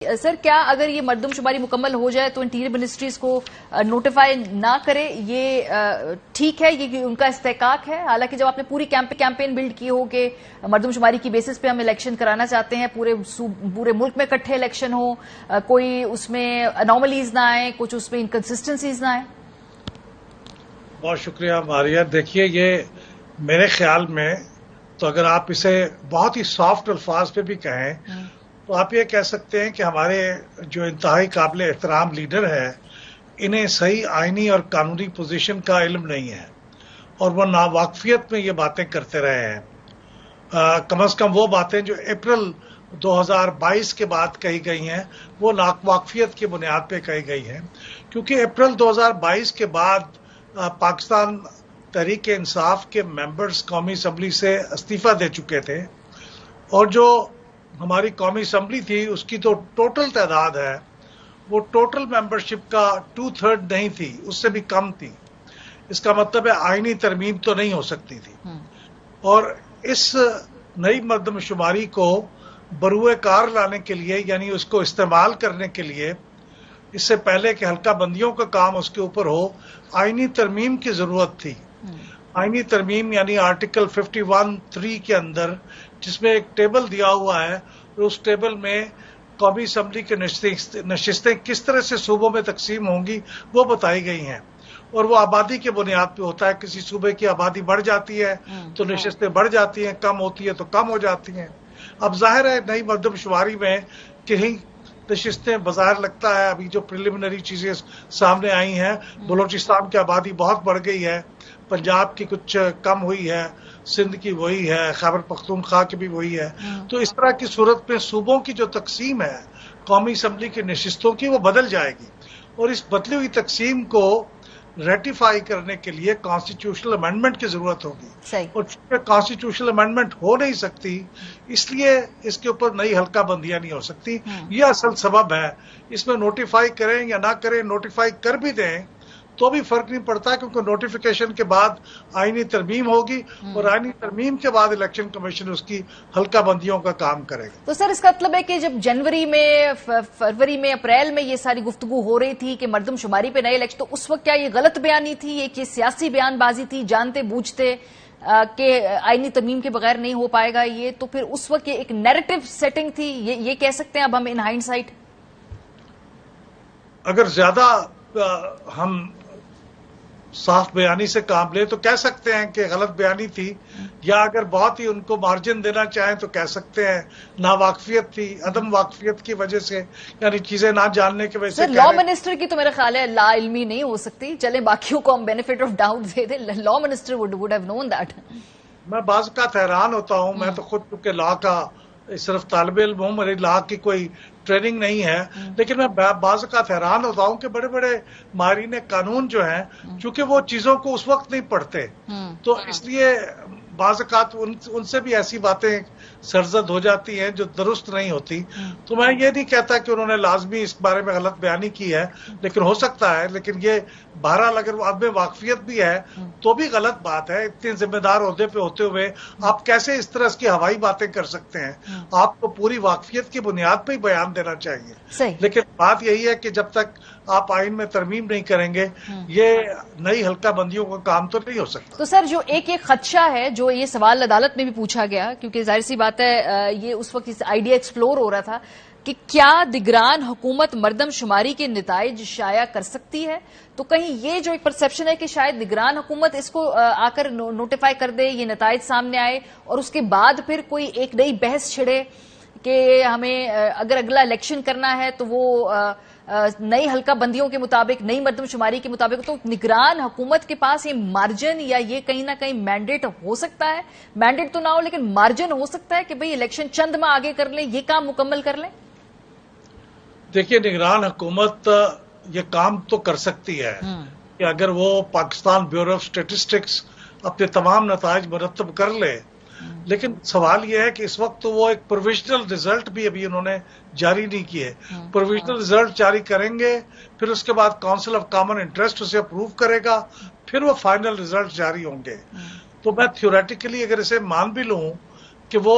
سر کیا اگر یہ مردم شماری مکمل ہو جائے تو انٹیریئر منسٹریز کو نوٹیفائی نہ کرے یہ ٹھیک ہے؟ یہ ان کا استحقاق ہے؟ حالانکہ جب آپ نے پوری کیمپین بلڈ کی ہو کہ مردم شماری کی بیسس پہ ہم الیکشن کرانا چاہتے ہیں، پورے ملک میں اکٹھے الیکشن ہو، کوئی اس میں انوملیز نہ آئے، کچھ اس میں انکنسسٹنسیز نہ آئے۔ بہت شکریہ ماریہ۔ دیکھیے، یہ میرے خیال میں تو اگر آپ اسے بہت ہی سافٹ الفاظ پہ بھی کہیں تو آپ یہ کہہ سکتے ہیں کہ ہمارے جو انتہائی قابل احترام لیڈر ہے، انہیں صحیح آئینی اور قانونی پوزیشن کا علم نہیں ہے اور وہ ناواقفیت میں یہ باتیں کرتے رہے ہیں۔ کم از کم وہ باتیں جو اپریل 2022 کے بعد کہی گئی ہیں وہ ناواقفیت کی بنیاد پہ کہی گئی ہیں، کیونکہ اپریل 2022 کے بعد پاکستان تحریک انصاف کے ممبرز قومی اسمبلی سے استعفیٰ دے چکے تھے، اور جو ہماری قومی اسمبلی تھی اس کی تو ٹوٹل تعداد ہے وہ ٹوٹل ممبرشپ کا 2/3 نہیں تھی، اس سے بھی کم تھی۔ اس کا مطلب ہے آئینی ترمیم تو نہیں ہو سکتی تھی، اور اس نئی مردم شماری کو بروئے کار لانے کے لیے، یعنی اس کو استعمال کرنے کے لیے، اس سے پہلے کہ حلقہ بندیوں کا کام اس کے اوپر ہو، آئینی ترمیم کی ضرورت تھی۔ آئینی ترمیم یعنی آرٹیکل 51(3) کے اندر، جس میں ایک ٹیبل دیا ہوا ہے، اور اس ٹیبل میں قومی اسمبلی کے نشستیں کس طرح سے صوبوں میں تقسیم ہوں گی وہ بتائی گئی ہیں، اور وہ آبادی کے بنیاد پہ ہوتا ہے۔ کسی صوبے کی آبادی بڑھ جاتی ہے تو نشستیں بڑھ جاتی ہیں، کم ہوتی ہے تو کم ہو جاتی ہیں۔ اب ظاہر ہے نئی مردم شماری میں کہیں نشستیں بظاہر لگتا ہے، ابھی جو پریلیمنری چیزیں سامنے آئی ہیں، بلوچستان کی آبادی بہت بڑھ گئی ہے، پنجاب کی کچھ کم ہوئی ہے، سندھ کی وہی ہے، خیبر پختونخوا کی بھی وہی ہے۔ تو اس طرح کی صورت میں صوبوں کی جو تقسیم ہے قومی اسمبلی کی نشستوں کی، وہ بدل جائے گی، اور اس بدلی ہوئی تقسیم کو ریٹیفائی کرنے کے لیے کانسٹیٹیوشنل امینڈمنٹ کی ضرورت ہوگی، اور چونکہ کانسٹیٹیوشنل امینڈمنٹ ہو نہیں سکتی، اس لیے اس کے اوپر نئی حلقہ بندیاں نہیں ہو سکتی۔ یہ اصل سبب ہے۔ اس میں نوٹیفائی کریں یا نہ کریں، نوٹیفائی کر بھی دیں تو بھی فرق نہیں پڑتا، کیونکہ نوٹیفیکیشن کے بعد آئینی ترمیم ہوگی، اور آئینی ترمیم کے بعد الیکشن کمیشن اس کی حلقہ بندیوں کا کام کرے گا۔ تو سر اس کا مطلب ہے کہ جب جنوری میں، فروری میں، اپریل میں یہ ساری گفتگو ہو رہی تھی کہ مردم شماری پہ نئے الیکشن، تو اس وقت کیا یہ غلط بیانی تھی، یہ سیاسی بیان بازی تھی، جانتے بوجھتے کہ آئینی ترمیم کے بغیر نہیں ہو پائے گا یہ؟ تو پھر اس وقت یہ ایک نیریٹو سیٹنگ تھی، یہ کہہ سکتے ہیں اب ہم ان ہائنڈ سائٹ؟ اگر زیادہ ہم صاف بیانی سے کام لیں تو کہہ سکتے ہیں کہ غلط بیانی تھی، یا اگر بہت ہی ان کو مارجن دینا چاہیں تو کہہ سکتے ہیں ناواقفیت تھی، عدم واقفیت کی وجہ سے، یعنی چیزیں نہ جاننے کی وجہ سے۔ لا منسٹر کی تو میرا خیال ہے لا علمی نہیں ہو سکتی، چلیں باقیوں کو ہم بینیفٹ آف ڈاؤٹ دے دیں، law minister would have known that۔ میں بعض اوقات حیران ہوتا ہوں، میں تو خود چونکہ لا کا صرف طالب علم ہوں، میری لا کی کوئی ٹریننگ نہیں ہے، لیکن میں بعض اوقات حیران ہوتا ہوں کہ بڑے بڑے ماہرین قانون جو ہیں، چونکہ وہ چیزوں کو اس وقت نہیں پڑھتے، تو اس لیے بعض اوقات ان سے بھی ایسی باتیں سرزد ہو جاتی ہیں جو درست نہیں ہوتی۔ تو میں یہ نہیں کہتا کہ انہوں نے لازمی اس بارے میں غلط بیانی کی ہے، لیکن ہو سکتا ہے، لیکن یہ بہرحال اگر عدم واقفیت بھی ہے تو بھی غلط بات ہے۔ اتنے ذمہ دار عہدے پہ ہوتے ہوئے آپ کیسے اس طرح کی ہوائی باتیں کر سکتے ہیں؟ آپ کو پوری واقفیت کی بنیاد پہ ہی بیان دینا چاہیے، لیکن بات یہی ہے کہ جب تک آپ آئین میں ترمیم نہیں کریں گے، یہ نئی حلقہ بندیوں کا کام تو نہیں ہو سکتا۔ تو سر جو ایک خدشہ ہے، جو یہ سوال عدالت میں بھی پوچھا گیا، کیونکہ ظاہر سی بات ہے یہ اس وقت آئیڈیا ایکسپلور ہو رہا تھا کہ کیا نگران حکومت مردم شماری کے نتائج شائع کر سکتی ہے؟ تو کہیں یہ جو ایک پرسپشن ہے کہ شاید نگران حکومت اس کو آ کر نوٹیفائی کر دے، یہ نتائج سامنے آئے، اور اس کے بعد پھر کوئی ایک نئی بحث چھڑے کہ ہمیں اگر اگلا الیکشن کرنا ہے تو وہ نئی حلقہ بندیوں کے مطابق، نئی مردم شماری کے مطابق، تو نگران حکومت کے پاس یہ مارجن یا یہ کہیں نہ کہیں مینڈیٹ ہو سکتا ہے، مینڈیٹ تو نہ ہو لیکن مارجن ہو سکتا ہے کہ بھئی الیکشن چند ماہ آگے کر لیں، یہ کام مکمل کر لیں؟ دیکھیے، نگران حکومت یہ کام تو کر سکتی ہے کہ اگر وہ پاکستان بیورو آف اسٹیٹسٹکس اپنے تمام نتائج مرتب کر لے، لیکن سوال یہ ہے کہ اس وقت تو وہ ایک پروویژنل رزلٹ بھی ابھی انہوں نے جاری نہیں کیے۔ پروویژنل رزلٹ جاری کریں گے، پھر اس کے بعد کونسل آف کامن انٹرسٹ اسے اپروو کرے گا، پھر وہ فائنل رزلٹ جاری ہوں گے۔ تو میں تھیوریٹیکلی اگر اسے مان بھی لوں کہ وہ